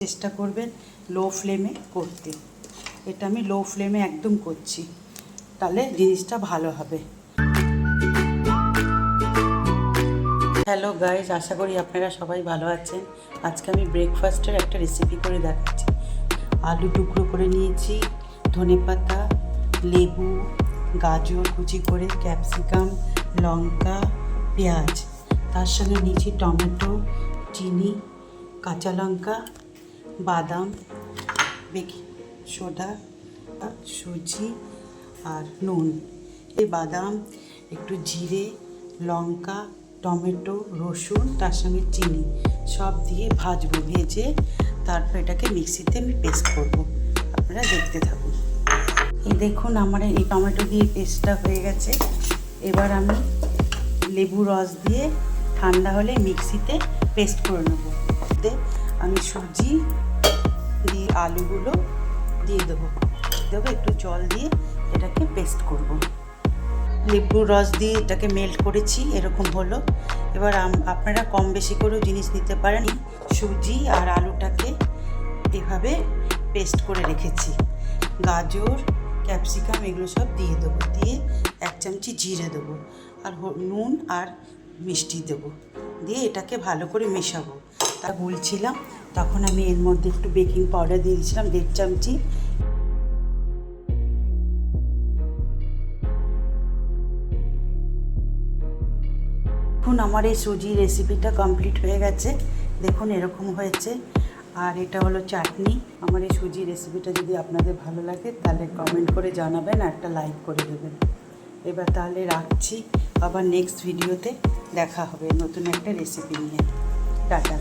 চেষ্টা করবেন লো ফ্লেমে করতে। এটা আমি লো ফ্লেমে একদম করছি, তাহলে জিনিসটা ভালো হবে। হ্যালো গাইজ, আশা করি আপনারা সবাই ভালো আছেন। আজকে আমি ব্রেকফাস্টের একটা রেসিপি করে দেখাচ্ছি। আলু টুকরো করে নিয়েছি, ধনেপাতা, লেবু, গাজর কুচি করে, ক্যাপসিকাম, লঙ্কা, পেঁয়াজ, তার সঙ্গে নিয়েছি টমেটো, চিনি, কাঁচা লঙ্কা, বাদাম, বেকিং সোডা, সুজি আর নুন। এই বাদাম, একটু জিরে, লঙ্কা, টমেটো, রসুন, তার সঙ্গে চিনি সব দিয়ে ভাজবো। ভেজে তারপর এটাকে মিক্সিতে আমি পেস্ট করব। আপনারা দেখতে থাকুন। এই দেখুন, আমার এই টমেটো দিয়ে পেস্টটা হয়ে গেছে। এবার আমি লেবু রস দিয়ে ঠান্ডা হলে মিক্সিতে পেস্ট করে নেব। আমি সুজি দিয়ে আলুগুলো দিয়ে দেবো একটু জল দিয়ে এটাকে পেস্ট করব। লেবুর রস দিয়ে এটাকে মেল্ট করেছি, এরকম হলো। এবার আপনারা কম বেশি করেও জিনিস নিতে পারেন। সুজি আর আলুটাকে এভাবে পেস্ট করে রেখেছি। গাজর, ক্যাপসিকাম এগুলো সব দিয়ে দেবো। দিয়ে 1 চামচি জিরে দেবো, আর নুন আর মিষ্টি দেবো। দিয়ে এটাকে ভালো করে মেশাবো। তা বলছিলাম, তখন আমি এর মধ্যে একটু বেকিং পাউডার দিয়ে দিয়েছিলাম 1.5 চামচি। দেখুন, আমার এই সুজি রেসিপিটা কমপ্লিট হয়ে গেছে। দেখুন এরকম হয়েছে। আর এটা হলো চাটনি। আমার এই সুজি রেসিপিটা যদি আপনাদের ভালো লাগে তাহলে কমেন্ট করে জানাবেন আর একটা লাইক করে দেবেন। এবার তাহলে রাখছি, আবার নেক্সট ভিডিওতে দেখা হবে নতুন একটা রেসিপি নিয়ে। টাটা।